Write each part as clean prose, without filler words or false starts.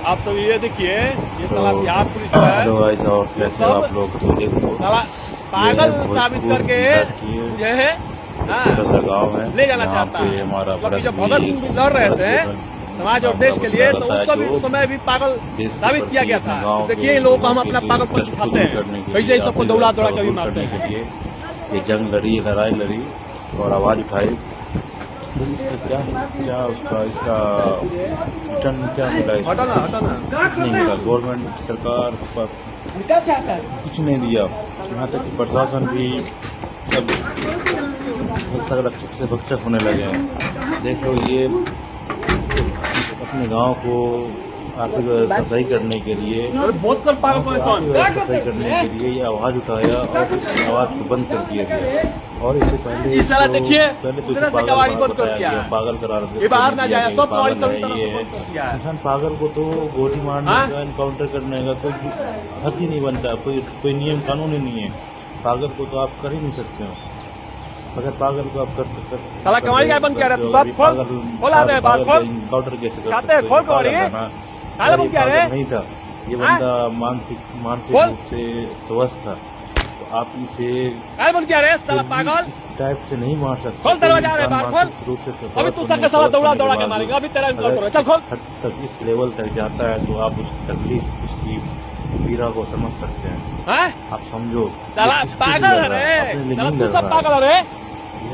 आप तो ये देखिए, ये साला बिहार पुलिस है। हेलो गाइस, और कैसे हो आप लोग? तो देखो साला पागल साबित करके ये है छोटा सा गाँव है, ले जाना चाहता है। हमारा मतलब जब भगत सिंह भी लड़ रहे थे समाज और देश के लिए, तो उस समय भी पागल साबित किया गया था। तो देखिए इन लोगों को हम अपना पागलपन सिखाते हैं, कैसे ही सबको दौड़ा दौड़ा के भी मारते हैं। ये जंग लड़ी, लड़ाई लड़ी और आवाज उठाई। तो इसका क्या उसका इसका रिटर्न क्या मिला? कुछ नहीं मिला। गवर्नमेंट सरकार कुछ नहीं दिया। यहाँ तक कि प्रशासन भी सब रक्षक से भक्षक होने लगे हैं। देख लो, ये अपने गांव को आर्थिक व्यवस्था सही करने के लिए ये आवाज उठाया और इसकी आवाज को बंद कर दिया गया। और इससे पहले पागल करार इंसान पागल को तो गोली मारने का, इनकाउंटर करने का कोई हक ही नहीं बनता। कोई नियम कानून ही नहीं है। पागल को तो आप कर ही नहीं सकते हो। अगर पागल को आप कर सकते इनकाउंटर कैसे कर सकते? नहीं था ये बंदा मानसिक रूप से स्वस्थ था। तो आप इसे इस टाइप से नहीं मार सकते। मानसिक रूप से इस लेवल तक जाता है तो आप उस तकलीफ, उसकी पीड़ा को समझ सकते हैं। आप समझो,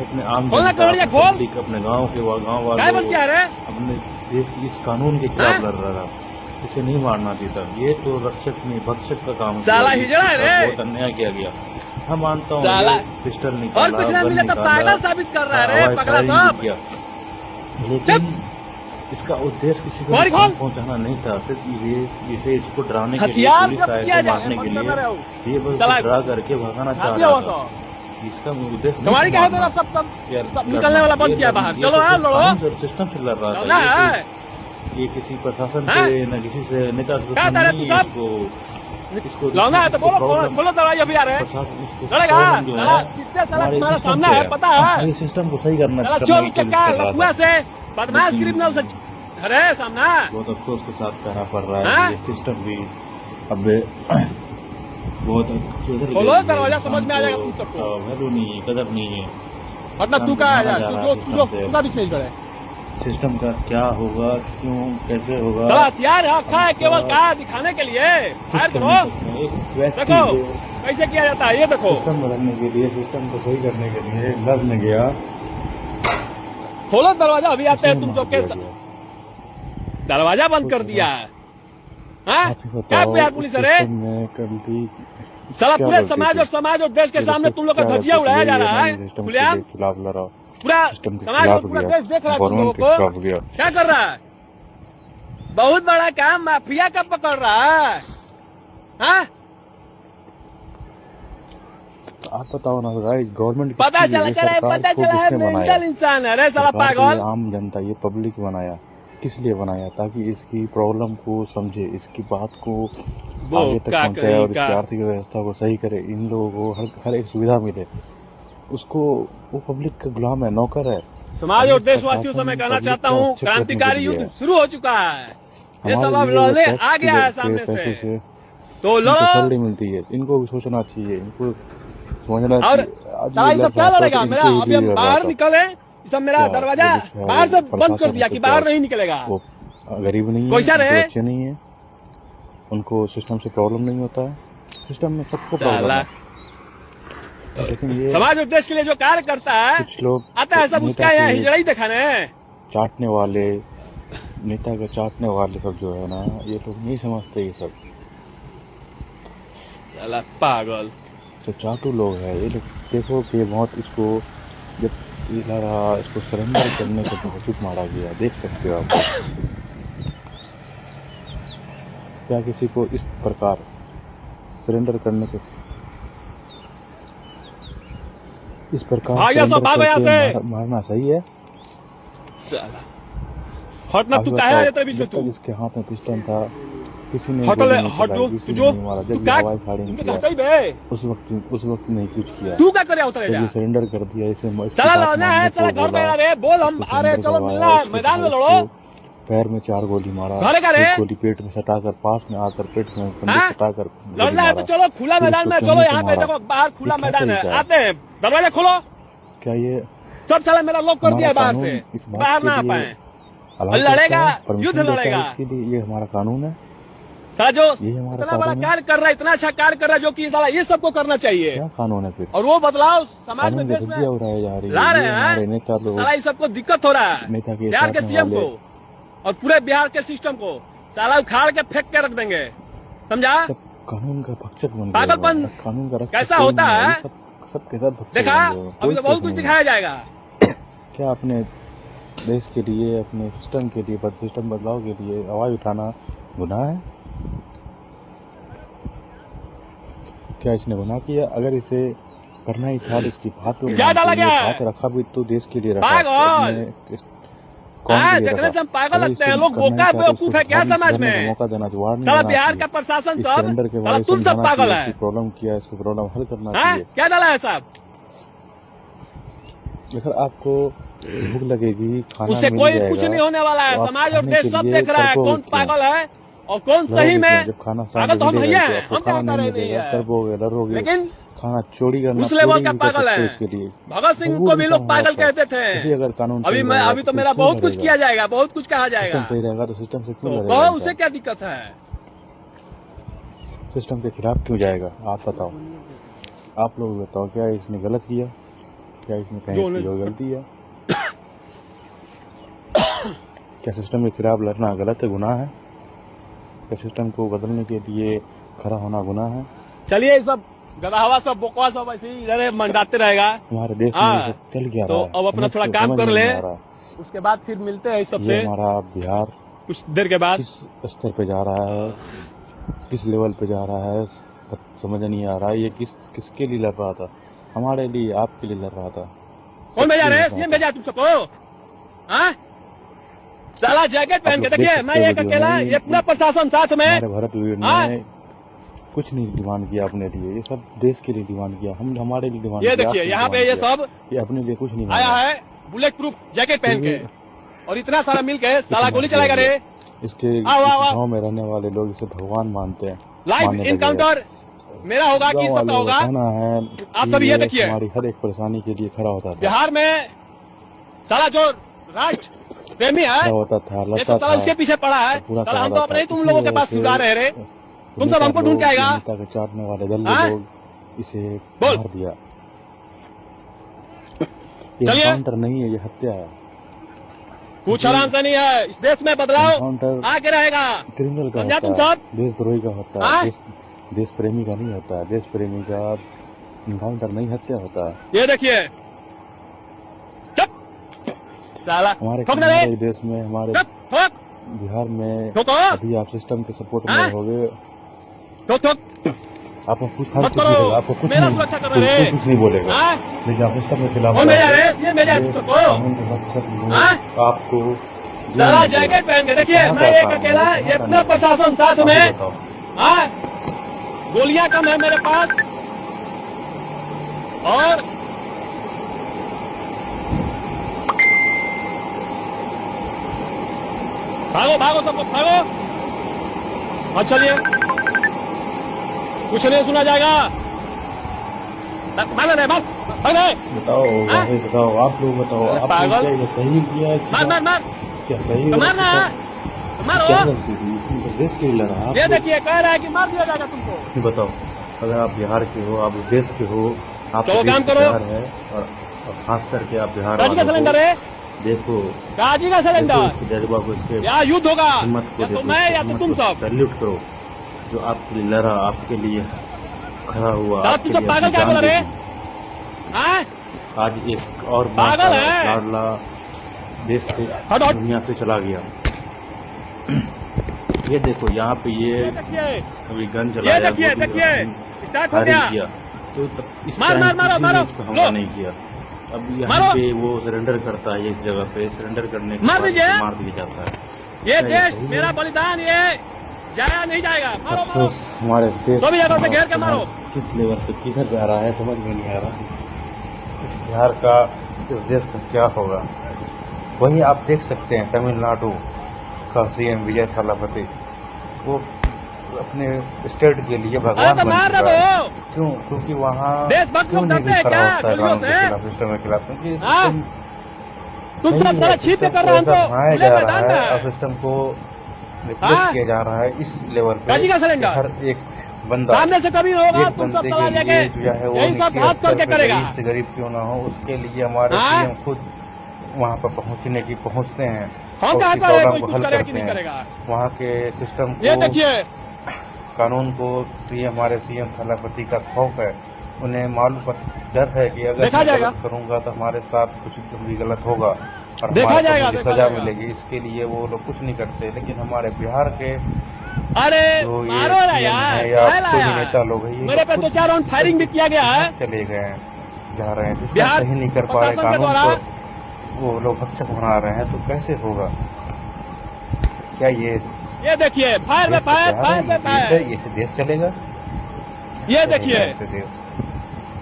अपने आम पब्लिक, अपने गाँव वाले, अपने देश की इस कानून के खिलाफ लड़ रहा था। इसे नहीं मारना चाहिए। ये तो रक्षक नहीं, भक्षक का काम है। बहुत अन्याय किया गया। मैं मानता हूँ पिस्टल निकाला, लेकिन इसका उद्देश्य किसी को नुकसान पहुंचाना नहीं था। सिर्फ इसे इसको डराने के लिए, पुलिस आए थे मारने के लिए, ये बस डरा करके भगाना चाह रहा था। इसका उद्देश्य निकलने वाला बंद किया बाहर। चलो सिस्टम से लड़ रहा था। ये किसी प्रशासन से न किसी से नेता इसको लाना है तो बोलो दरवाजा भी आ रहे हैं। प्रशासन इसको सामने है, पता है ये सिस्टम को सही करना बदमाश क्रिमिनल से अरे सामने। बहुत अफसोस के साथ कहना पड़ रहा है, ये सिस्टम भी अब बहुत दरवाजा समझ में आ जाएगा। तुम सबको वैल्यू नहीं है, कदर नहीं है। मतलब तू क्या है सिस्टम का क्या होगा, क्यों, कैसे होगा? हथियार रखा है केवल क्या दिखाने के लिए। फायर करो, देखो कैसे किया जाता है। ये देखो, सिस्टम बदलने के लिए, सिस्टम को सही करने के लिए लड़ने गया। खोलो दरवाजा, अभी आते हैं तुम लोग। दरवाजा बंद कर दिया है। क्या बिहार पुलिस है? साला पूरे समाज और देश के सामने तुम लोग का धज्जिया उड़ाया जा रहा है। खिलाफ लड़ा, पूरा समाज और पूरा देश देख रहा है तुम लोगों को क्या कर रहा है। बहुत बड़ा काम माफिया का पकड़ रहा है। तो आप बताओ ना गाइस, गवर्नमेंट पता चला है मेंटल इंसान है। अरे साला पागल। आम जनता, ये पब्लिक बनाया, किस लिए बनाया? ताकि इसकी प्रॉब्लम को समझे, इसकी बात को आगे तक पहुंचाए और इसकी आर्थिक व्यवस्था को सही करे। इन लोगों को हर एक सुविधा मिले। उसको वो पब्लिक का गुलाम है, नौकर है। समाज और देशवासियों से मैं कहना चाहता हूँ, क्रांतिकारी युद्ध शुरू हो चुका है। ये सब अब लड़ने आ गया है सामने से। तो सैलरी मिलती है, इनको भी सोचना चाहिए, इनको समझना चाहिए। सब क्या लड़ेगा मेरा? अभी हम बाहर निकले, सब मेरा दरवाजा बाहर से बंद कर दिया कि बाहर नहीं निकलेगा। वो गरीब नहीं है, अच्छे नहीं है, उनको सिस्टम से प्रॉब्लम नहीं होता है। सिस्टम में सबको प्रॉब्लम है। लेकिन ये समाज और देश के लिए जो कार्य करता है, कुछ लोग आता है सब उसका यहाँ हिजड़ा ही दिखाने। चाटने वाले, नेता का चाटने वाले सब जो है ना, ये लोग नहीं समझते। ये सब पागल तो चाटू लोग है ये लोग। देखो कि ये बहुत, इसको जब ये लड़ा, इसको सरेंडर करने से बहुत मारा गया। देख सकते हो आप। क्या किसी को इस प्रकार सरेंडर करने के, इस प्रकार मारना सही है? हटना, तू कहाँ आया था बीच में? तू इसके हाथ में पिस्टल था, किसी ने नहीं मारा। जब हवाई फायरिंग किया उस वक्त नहीं कुछ किया। तू क्या करे? ये सरेंडर कर दिया। इसे चला लड़ना है, चला घर में आ रहे, बोल हम आ रहे, चलो मिलना है, मैदान में लड़ो। पैर में 4 गोली मारा, धरेगा रे? 1 गोली पेट में सटाकर, पास में आकर पेट में कंधे हाँ? सटाकर लड़ गोली रहा है तो मारा। चलो खुला फिर मैदान में, उसको चलो कहीं से यहाँ पे मारा। देखो बाहर खुला ये क्या मैदान है, तरीका है? आते हैं, दरवाजा खोलो। क्या ये सब चला मेरा लॉक कर दिया है बाहर कानून से, इस बात बाहर के ना आ लिए पाए। अलाउ लड़ेगा, करता है, परमिशन युद्ध देता है लड़ेगा। इसके लिए? ये हमारा कानून है? साला जो ये हमारा इतना बड़ा कानून है? कार्य कर रहा है, इतना अच्छा कार्य कर रहा है, जो कि साला ये सबको करना चाहिए। क्या कानून है फिर? और वो बदलाव समाज कानून में, की देश में धज्जियां उड़ाई जा रही ला है। रहे ये हमारे हैं। नेता लोग, साला ये सबको दिक्कत हो रहा है नेता के बिहार के साथ सीएम वाले को और पूरे बिहार के सिस्टम को साला उखाड़ के फेंक के रख देंगे, समझा? सब कानून का भक्षक बन गए। पागलपन कानून का रक्षक कैसा कोई होता नहीं है? सब के सब भक्षक देखा, बन गए। अभी कोई तो बहुत सेफ कुछ नहीं है। दिखाया जाएगा। क्या अपने देश के लिए, अपने सिस्टम के लिए, सिस्टम बदलाव के लिए आवाज उठाना गुनाह है? क्या इसने गुनाह किया? अगर इसे करना ही था तो इसकी बात तो क्या डाला गया है? बात रखा भी तो देश के लिए रखा। पागल! अपने कौन के लिए देखने रखा? से हम पागल अगर लगते हैं, इसे लोग करना ही बोका था तो बेवकूफ उसको है क्या सामने समाज सुधरने का में? मौका देना चाहिए, वार्निंग साला देना बिहार चाहिए। का प्रशासन इस सब टेंडर के साला बारे तुम में सब समझाना पागल चाहिए, है। इसकी प्रॉब्लम किया है, इसको प्रॉब्लम हल करना हाँ? चाहिए। क्या डाला है साहब? अगर आपको भूख लगेगी, खाना उससे मिल कोई जाएगा, कुछ नहीं होने वाला है। तो आप समाज और खाने देश के सब लिए देख रहा है तड़पोगे कौन क्यों? पागल है और कौन सही लड़ोगे में। क्यों? जब खाना पागल तो हम मिलेगा, भैया जब हैं, आपको हम क्या खाना नहीं करे नहीं मिलेगा, है। तड़पोगे, लड़ोगे। लेकिन खाना चोरी करना, उस लेवल चोरी का भी कर पागल सकते हो है। इसके लिए। भगत सिंह वो को भी लोग इंसान पागल होता है। कहते थे। इसी अगर कानून अभी सही मैं रहेगा अभी तो फिर मेरा क्यों बहुत कुछ लड़ेगा? किया जाएगा, बहुत कुछ कहा जाएगा। सिस्टम सही रहेगा तो सिस्टम से क्यों तो लड़ेगा कहो इंसान? उसे क्या दिक्कत है? सिस्टम के खिलाफ क्यों जाएगा? आप बताओ, आप लोग बताओ, क्या इसने गलत किया? क्या इसने कहीं इसकी कोई गलती है? क्या सिस्टम के खिलाफ लड़ना गलत है, गुनाह है? क्या सिस्टम को बदलने के लिए खड़ा होना गुनाह है? चलिए ये सब गदाहवा सब बकवास सब ऐसे ही इधर मंडाते रहेगा। हमारे देश में हाँ, ये सब चल गया तो रहा है। अब अपना थोड़ा काम समझ कर नहीं ले, आ रहा। उसके बाद फिर मिलते हैं ये सबसे हमारा बिहार कुछ देर के बाद। किस स्तर पे जा रहा है, किस लेवल पे जा रहा है, समझ नहीं आ रहा है। ये किसके लिए लड़ रहा था? हमारे लिए, आपके लिए लड़ रहा था। कौन भेजा सबके लिए रे? लड़ रहा सीएम था। भेजा तुम सबको? हाँ? साला जैकेट पहन के आप लोग देखिए, देख मैं सकते हो एक वीडियो अकेला, में। इतना प्रशासन साथ में। हमारे भारत वीर हाँ? ने कुछ नहीं डिमांड किया अपने लिए, ये सब देश के लिए डिमांड किया, हम हमारे लिए डिमांड ये किया। देखिए आपके लिए यहाँ पे डिमांड ये किया। सब ये अपने लिए कुछ नहीं आया मांगा। है बुलेट प्रूफ जैकेट पहन के, फिर और इतना सारा मिल के साला इस गोली चलाएगा रे। इसके आओ, आओ, आओ। गांव में रहने वाले लोग इसे भगवान मानते हैं। लाइव मानने लगे हैं। इनकाउंटर मेरा होगा कि गांव सबका वालों होगा। का कहना है आप कि सब ये देखिए, हमारी हर एक परेशानी के लिए खड़ा होता था, बिहार में साला जो राष्ट्र प्रेमी है, खड़ा होता था, ये लड़ता तो साला था, उसके पीछे पड़ा है। पूरा साला हम तो सहारा अपने ही था। तुम लोगों के इसी पास वजह सुधार रहे रे। से तुम सब हमको ढूंढ के आएगा। नेता के चाटने वाले दल हाँ? लोग इसे बोल। मार दिया। ये चलिए। एनकाउंटर नहीं है, ये हत्या है। कुछ आराम से नहीं है, इस देश में बदलाव एनकाउंटर आगे रहेगा। क्रिमिनल का समझा होता तुम है, सब? देशद्रोही का होता हाँ? है, देश प्रेमी का नहीं होता है। देश प्रेमी का एनकाउंटर नहीं, हत्या होता है। ये देखिए, चुप साला हमारे ठोक ना रे, हमारे देश में, हमारे चुप ठोक बिहार में ठोको, अभी आप सिस्टम के सपोर्ट में हाँ? रहोगे, ठोक ठोक आपको कुछ मत करो, आपको कुछ मेरा नहीं, सुरक्षा कर रहे रे। कुछ नहीं बोलेगा। हाँ? लेकिन आप सिस्टम के खिलाफ कौन भेजा रे? रहोगे, ये भेजा ये तुमको? कानून के रक्षक लोग हाँ? आपको साला जैकेट पहन के देखिए, मैं एक अकेला, इतना प्रशासन साथ में। बताओ। हाँ? गोलियां कम है मेरे पास, और भागो भागो सब लोग भागो। हाँ चलिए, कुछ नहीं सुना जाएगा। भाग रहे, भाग भाग रहे। बताओ, हाँ? वाकई बताओ, आप लोग बताओ, अरे आपने पागल। क्या ये सही किया है? इसके मार मार साथ? मार, क्या सही तो मारना, इसकी मारो। क्या गलती थी? इसमें तो देश के लिए लड़ा। आप ये लोग देखिए कह रहा है कि मार दिया जाएगा तुमको। नहीं बताओ, अगर आप बिहार के हो, आप इस देश के हो, आप चलो देश काम से करो। प्यार है, और खास करके आप बिहार काजी का वालों सिलेंडर को है, देखो, काजी का देखो सिलेंडर। इसके जज्बा को, इसके या युद्ध होगा, हिम्मत को या तो देखो, मैं इसकी या तो हिम्मत तुम को सब। सैल्यूट करो, जो आपके लिए लड़ा, आपके लिए खड़ा हुआ, साहब, आपके तुम सब लिए पागल अपनी क्या जान बोल रहे? दे दी। हाँ? आज एक और पागल है। लाडला देश से, हट, हट। दुनिया से चला गया। ये देखो, यहाँ पे ये देखिए, अभी गन ये चलाया, देखिए गोली देखिए, चलाया, स्टार्ट हो फायरिंग गया। किया, तो इस मार, टाइम मार, मारो, किसी ने मारो, उसको हमला लो। नहीं किया। अब यहाँ मारो। पे वो सरेंडर करता है, इस जगह पे सरेंडर करने के मार बाद दीजिए। उसे मार दिया जाता है। ये क्या देश सही है? मेरा बलिदान, ये जाया नहीं जाएगा। मारो मारो, अफसोस, हमारे देश तो भी जगह से घेर के मारो। किस लेवल पे किधर जा रहा है, समझ में नहीं आ रहा। इस बिहार का, इस देश का क्या होगा? वही आप देख सकते हैं तमिलनाडु, का सीएम विजय थालापति वो अपने स्टेट के लिए भगवान तो बन मार चुका रहे है। हो। क्यों? क्योंकि वहाँ देशभक्त क्यों लोग नहीं डरते हैं खड़ा क्या होता है गोलियों कानून के से? खिलाफ, सिस्टम के खिलाफ? क्योंकि हाँ? सिस्टम तुम सही सब है, सारा छीप सिस्टम कर को रहे हो ऐसा हमको बनाया खुले जा रहा मैदान है में। और सिस्टम को रिप्लेस हाँ? किया जा रहा है इस लेवल पे काशी का सिलेंडर? कि हर एक बंदा सामने से कभी नहीं होगा, एक तुम सब बंदे सवाल के लेके लिए जो है वो यही सब नीचे हाथ स्तर करके पे करेगा। गरीब से गरीब क्यों ना हो, उसके लिए हमारे हाँ? सीएम खुद वहाँ पर पहुँचते हैं हम और कहाँ उसकी करेगा, प्रॉब्लम कोई को कुछ हल करेगा कि करते नहीं हैं। करेगा? वहाँ के सिस्टम ये को, देखिए, कानून को हमारे सीएम थालापति का खौफ है। उन्हें मालूम डर है कि अगर देखा मैं जाएगा। गलत करूंगा तो हमारे साथ कुछ भी गलत होगा और देखा हमारे जाएगा, को मुझे देखा सजा जाएगा। मिलेगी। इसके लिए वो लोग कुछ नहीं करते। लेकिन हमारे बिहार के अरे जो ये मारो ना सीएम यार, है या काहे कोई भी लाया? नेता लोग है, ये मेरे पे खुद 2-4 राउंड फायरिंग भी किया गया है। चले गए हैं, जा रहे हैं, सिस्टम बिहार सही नहीं कर पा रहे, प्रशासन के कानून द्वारा। को वो लोग भक्षक बना रहे हैं, तो कैसे होगा? क्या ये देखिए, फायर में देश से फायर, प्यार फायर है? में फायर। ये देश चलेगा? ये चलेगा देखिए, ऐसे देश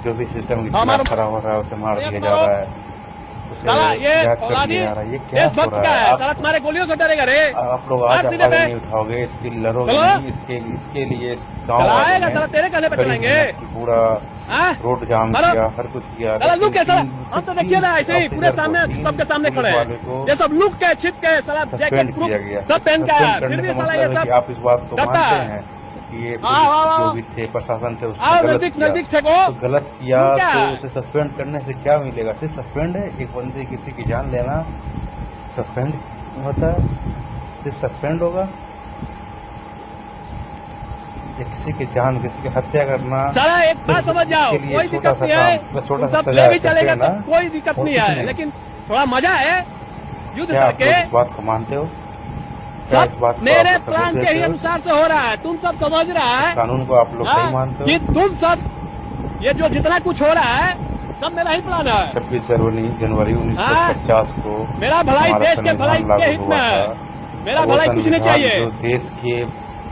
जो भी सिस्टम के हमारा- खिलाफ खड़ा हो रहा है उसे मार दिया जा रहा है, उसे साला ये याद कर औलादी दिया जा रहा है। ये क्या हो देशभक्त रहा का है? है, साला तुम्हारे गोलियों से डरेगा रे। आप लोग आज सीधे आवाज पे। नहीं उठाओगे, इसके लिए लड़ोगे चलो। नहीं, इसके लिए इस गाँव चलाएगा, साला तेरे कहने पे चलाएंगे। पूरा हाँ? रोड जाम चलो। किया, हर कुछ किया। साला लुक है साला, लेकिन हम तो देखिए ना ऐसे ही पूरे सामने सबके सामने खड़े हैं। ये सब लुक के छिप के साला जैकेट सस्पेंड प्रूफ किया गया। सब पहन के आया, फिर करने भी का साला ये मतलब है सब कि आप इस बात को डरता मानते है। हैं कि ये हाँ, हाँ, पुलिस जो हाँ। भी थे, प्रशासन थे, उसने आओ गलत नजदीक किया। नजदीक ठेको। तो गलत किया तू क्या तो है? उसे सस्पेंड करने से क्या मिलेगा? सिर्फ सस्पेंड है? एक बंदे किसी की जान लेना सस्पेंड होता है? सिर्फ सस्पेंड होगा? या किसी की जान, किसी की हत्या करना? साला एक बात समझ जाओ, इसके लिए कोई छोटा दिक्कत सा नहीं है, काम, बस छोटा तुम सा सब सजा ले भी सकते चलेगा हैं ना? तो कोई दिक्कत और नहीं कुछ है, नहीं। लेकिन थोड़ा मजा है युद्ध क्या आप करके। लोग इस बात को मानते हो? क्या इस सब बात को मेरे आप प्लान सपोर्ट के ही देते हो? अनुसार से हो रहा है, तुम सब समझ रहा है कानून को आप लोग हाँ? सही मानते कि हो? तुम सब ये जो जितना कुछ हो रहा है सब मेरा ही प्लान है। 26 जनवरी 1950 को मेरा भलाई हमारा देश के भलाई संविधान के लागू हित हुआ में है, था। मेरा वो भलाई कुछ नहीं संविधान चाहिए। जो देश के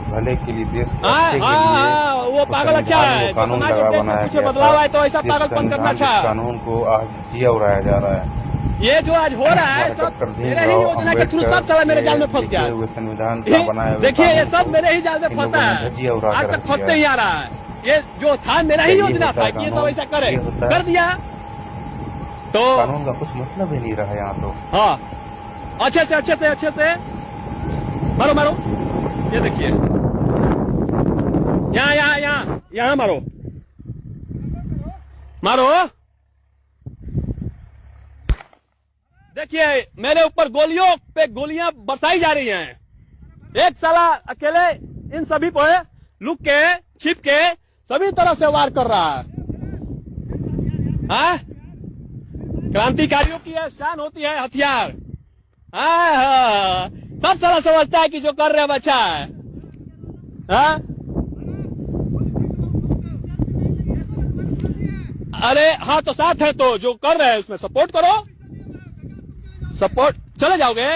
भले के लिए, देश के हाँ, अच्छे के हाँ, लिए हाँ, वो पागल अच्छा संविधान है, को जो कानून समाज लगा और देश में बनाया कुछ गया बदलाव था। आए तो ऐसा जिस पागलपन करना संविधान, जिस अच्छा। कानून को आज जिया उड़ाया जा रहा है। ये जो आज हो रहा है सब डॉक्टर मेरे ही भीमराव योजना के थ्रू सब अम्बेडकर साला मेरे के जाल में फंस लिखे गया। हुए संविधान का बनाया हुआ देखिए ये कानून सब को मेरे ही जाल में इन फंसा लोगों ने है, धजिया उड़ा आज के तक रख दिया फंसते ही आ रहा है। ये जो था मेरा ही ये योजना होता था है कि ये सब कानून, ऐसा करे, ये होता है। कर दिया तो कानून का कुछ मतलब ही नहीं रहा यहाँ तो। हाँ, अच्छे से मारो मारो। ये देखिए यहाँ मारो मारो। देखिए मेरे ऊपर गोलियों पे गोलियां बरसाई जा रही हैं। एक साला अकेले इन सभी पे लुक के छिप के सभी तरफ से वार कर रहा है। हाँ? क्रांतिकारियों की यह शान होती है, हथियार। हाँ, सब साला समझता है कि जो कर रहे हैं अच्छा है। हाँ? अरे हाँ, तो साथ है तो जो कर रहे हैं उसमें सपोर्ट करो। सपोर्ट चले जाओगे?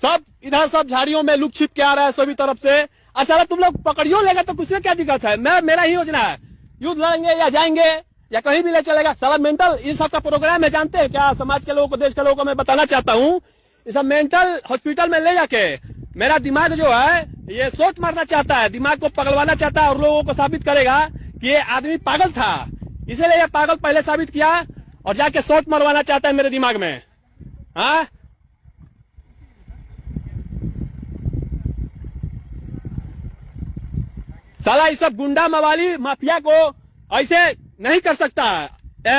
सब इधर सब झाड़ियों में लुक छिप के आ रहा है सभी तरफ से। अच्छा तुम लोग पकड़ियो लेगा तो कुछ क्या दिक्कत है? मेरा ही योजना है, युद्ध लड़ेंगे या जाएंगे या कहीं भी ले चलेगा। साला मेंटल इन सब का प्रोग्राम है, जानते हैं क्या? समाज के लोगों को, देश के लोगों को मैं बताना चाहता हूँ, ये सब मेंटल हॉस्पिटल में ले जाके मेरा दिमाग जो है ये सोच मारना चाहता है, दिमाग को पगलवाना चाहता है और लोगों को साबित करेगा कि ये आदमी पागल था, इसीलिए ये पागल पहले साबित किया और जाके सोच मरवाना चाहता है मेरे दिमाग में। हाँ, साला इस सब गुंडा मवाली माफिया को ऐसे नहीं कर सकता है।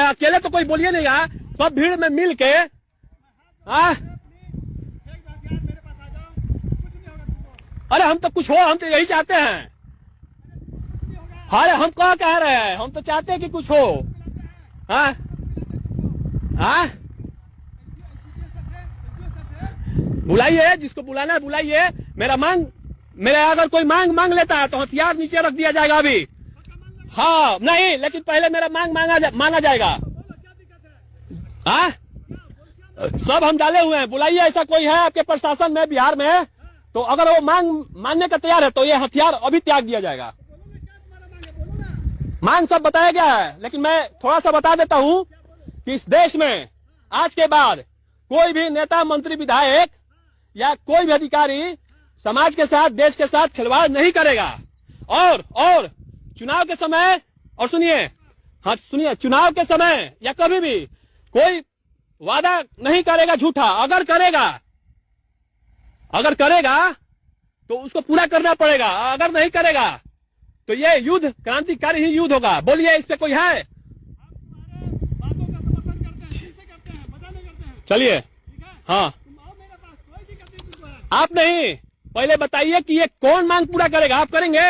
अकेले तो कोई बोलिए नहीं यार, सब भीड़ में मिल के। हाँ, अरे हम तो कुछ हो, हम तो यही चाहते हैं। अरे हम क्या कह रहे हैं, हम तो चाहते हैं कि कुछ हो। हाँ हाँ, बुलाइए जिसको बुलाना है बुलाइए। मेरे अगर कोई मांग लेता है तो हथियार नीचे रख दिया जाएगा अभी। हाँ नहीं, लेकिन पहले मेरा माना जाएगा। हाँ, सब हम डाले हुए हैं, बुलाइए। ऐसा कोई है आपके प्रशासन में बिहार में तो अगर वो मानने का तैयार है तो ये हथियार अभी त्याग दिया जाएगा। मांग सब बताया गया है, लेकिन मैं थोड़ा सा बता देता हूं कि इस देश में आज के बाद कोई भी नेता, मंत्री, विधायक या कोई भी अधिकारी समाज के साथ, देश के साथ खिलवाड़ नहीं करेगा। और चुनाव के समय, और सुनिए, हाँ सुनिए, चुनाव के समय या कभी भी कोई वादा नहीं करेगा झूठा। अगर करेगा तो उसको पूरा करना पड़ेगा, अगर नहीं करेगा तो ये युद्ध क्रांतिकारी ही युद्ध होगा। बोलिए, इस पे कोई है? चलिए, हाँ, आप नहीं, पहले बताइए कि ये कौन मांग पूरा करेगा? आप करेंगे?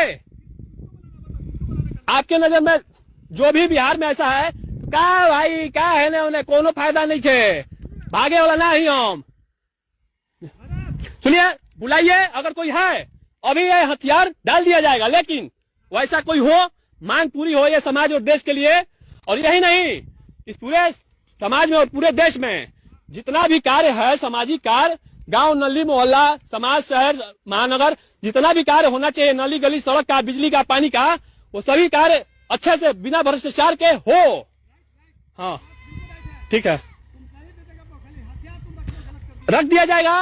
आपके नजर में जो भी बिहार में ऐसा है, का भाई का है ना, उन्हें कोनो फायदा नहीं है, भागे वाला ना ही हम। सुनिए, बुलाइए अगर कोई है, अभी ये हथियार डाल दिया जाएगा। लेकिन वैसा कोई हो, मांग पूरी हो ये समाज और देश के लिए। और यही नहीं, इस पूरे समाज में और पूरे देश में जितना भी कार्य है, सामाजिक कार्य, गांव, नली, मोहल्ला, समाज, शहर, महानगर, जितना भी कार्य होना चाहिए, नली, गली, सड़क का, बिजली का, पानी का, वो सभी कार्य अच्छे से बिना भ्रष्टाचार के हो। हाँ, ठीक है, रख दिया जाएगा।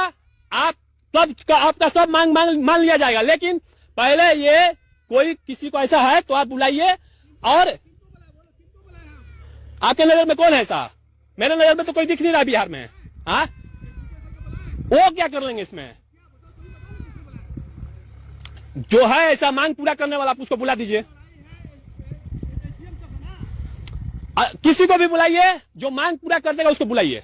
आप सब, आपका सब मांग मान लिया जाएगा। लेकिन पहले ये कोई किसी को ऐसा है तो आप बुलाइए। और आपके नजर में कौन है ऐसा? मेरे नजर में तो कोई दिख नहीं रहा बिहार में। हाँ, वो क्या कर लेंगे इसमें? जो है ऐसा मांग पूरा करने वाला, आप उसको बुला दीजिए। किसी को भी बुलाइए, जो मांग पूरा कर देगा उसको बुलाइए,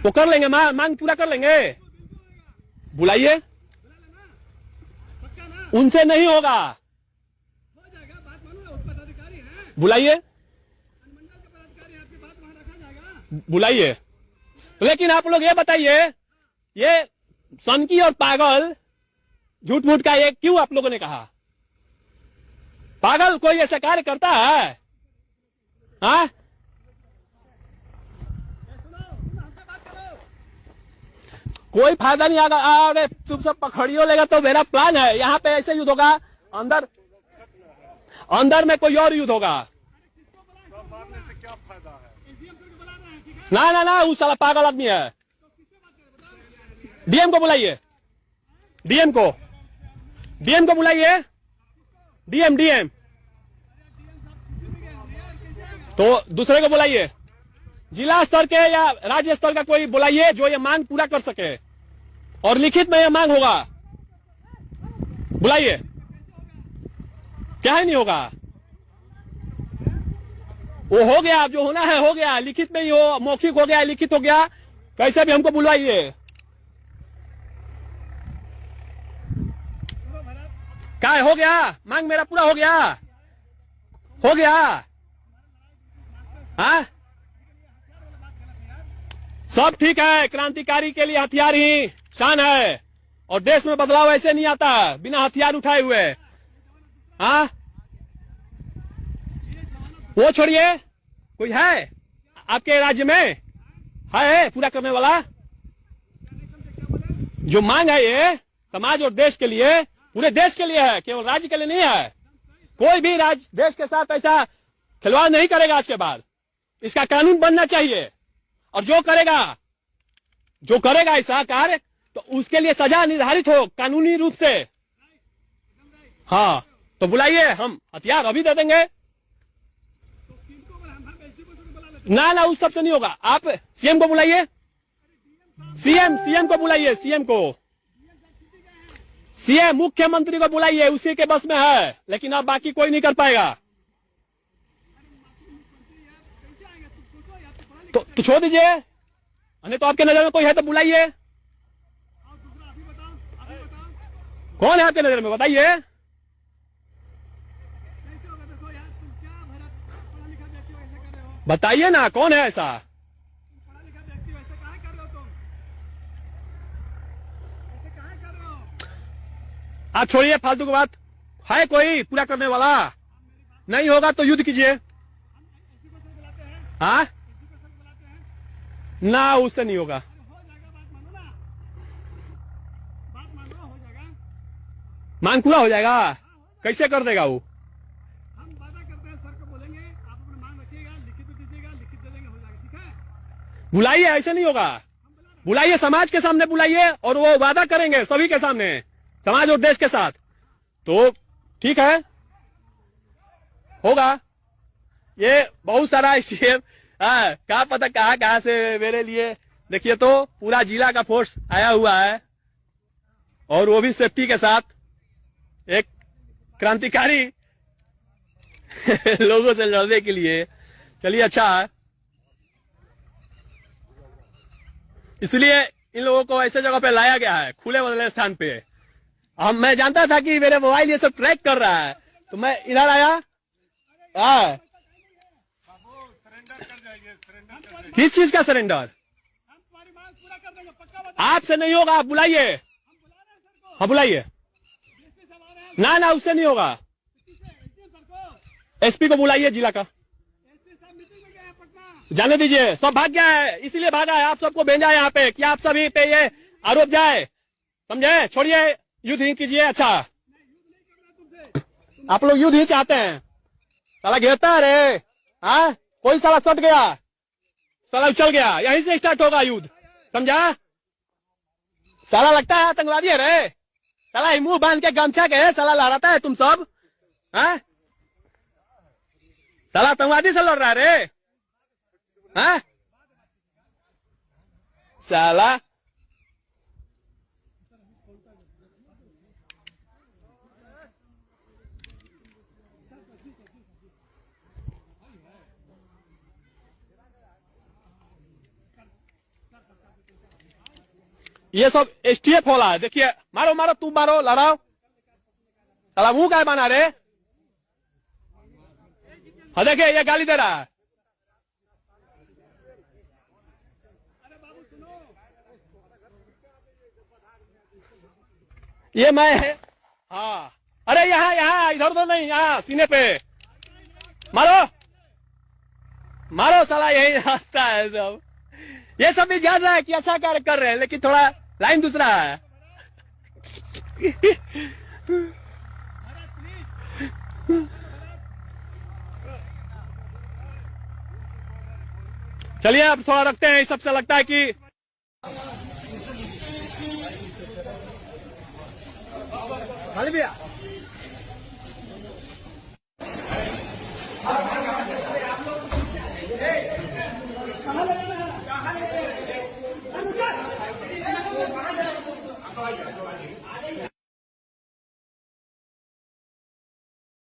वो कर लेंगे, मांग पूरा कर लेंगे। बुलाइए, उनसे नहीं होगा, बुलाइए, बुलाइए। लेकिन आप लोग ये बताइए, ये सनकी और पागल, झूठ मूठ का ये क्यों आप लोगों ने कहा? पागल कोई ऐसा कार्य करता है? हाँ, कोई फायदा नहीं आगा। अरे तुम सब पकड़ियो लेगा तो मेरा प्लान है, यहाँ पे ऐसे युद्ध होगा, अंदर में कोई और युद्ध होगा। ना, उस साला पागल आदमी है। डीएम को बुलाइए, डीएम को बुलाइए, डीएम तो दूसरे को बुलाइए, जिला स्तर के या राज्य स्तर का कोई बुलाइए जो ये मांग पूरा कर सके, और लिखित में ये मांग होगा। बुलाइए, क्या है नहीं होगा, वो हो गया, जो होना है हो गया, लिखित में ही हो, मौखिक हो गया, लिखित हो गया, कैसे भी हमको बुलवाइए। क्या है, हो गया, मांग मेरा पूरा हो गया, हाँ, सब ठीक है। क्रांतिकारी के लिए हथियार ही शान है, और देश में बदलाव ऐसे नहीं आता बिना हथियार उठाए हुए। हाँ, वो छोड़िए, कोई है आपके राज्य में है पूरा करने वाला? जो मांग है ये समाज और देश के लिए, पूरे देश के लिए है, केवल राज्य के लिए नहीं है। कोई भी राज्य देश के साथ ऐसा खिलवाड़ नहीं करेगा आज के बाद। इसका कानून बनना चाहिए, और जो करेगा ऐसा कार्य तो उसके लिए सजा निर्धारित हो कानूनी रूप से। हाँ, तो बुलाइए, हम हथियार अभी दे देंगे। ना, उस सबसे नहीं होगा। आप सीएम को बुलाइए, सीएम को बुलाइए, सीएम मुख्यमंत्री को बुलाइए, उसी के बस में है। लेकिन अब बाकी कोई नहीं कर पाएगा, तो छोड़ दीजिए। नहीं तो आपके नजर में कोई है तो बुलाइए। कौन है आपके नजर में, बताइए। बताइए ना, कौन है ऐसा? आप छोड़िए फालतू की बात। है कोई पूरा करने वाला? नहीं होगा तो युद्ध कीजिए। हाँ, ना, उससे नहीं होगा। मांग पूरा हो जाएगा, कैसे कर देगा वो? बुलाइए, ऐसे नहीं होगा। बुलाइए, समाज के सामने बुलाइए और वो वादा करेंगे सभी के सामने, समाज और देश के साथ, तो ठीक है, होगा। ये बहुत सारा स्टेप, क्या पता कहां से मेरे लिए। देखिए तो पूरा जिला का फोर्स आया हुआ है और वो भी सेफ्टी के साथ, एक क्रांतिकारी लोगों से लड़ने के लिए। चलिए, अच्छा है। इसलिए इन लोगों को ऐसे जगह पे लाया गया है, खुले बदले स्थान पे। मैं जानता था कि मेरे मोबाइल ये सब ट्रैक कर रहा है, तो मैं इधर आया। किस चीज का सरेंडर? आपसे नहीं होगा, आप बुलाइए। हाँ, बुलाइए। ना, उससे नहीं होगा। एसपी को बुलाइए जिला का। जाने दीजिए, सब भाग गया है, इसीलिए भागा है। आप सबको भेजा है यहाँ पे कि आप सभी पे ये आरोप जाए, समझे? छोड़िए, युद्ध ही कीजिए। अच्छा, आप लोग युद्ध ही चाहते हैं। साला घेरता है रे, हाँ? कोई साला सट गया, साला उछल गया, यहीं से स्टार्ट होगा युद्ध, समझा? साला लगता है आतंकवादी है रे, साला मुंह बांध के गमछा के साला लहराता है तुम सब, हाँ? साला आतंकवादी से लड़ रहा है रे, हाँ? साला ये सब एसटीएफ होला है। देखिए, मारो मारो, तू मारो, लड़ाओ। साला मुंह क्या बना रे? हाँ, देखिए ये गाली दे रहा है। ये मैं है, हाँ। अरे यहाँ इधर उधर नहीं, यहाँ सीने पे मारो मारो, साला यही रास्ता है सब। ये सब भी जान रहा है कि अच्छा कार्य कर रहे हैं, लेकिन थोड़ा लाइन दूसरा है। चलिए, अब थोड़ा रखते हैं। इस सबसे लगता है कि खाली भैया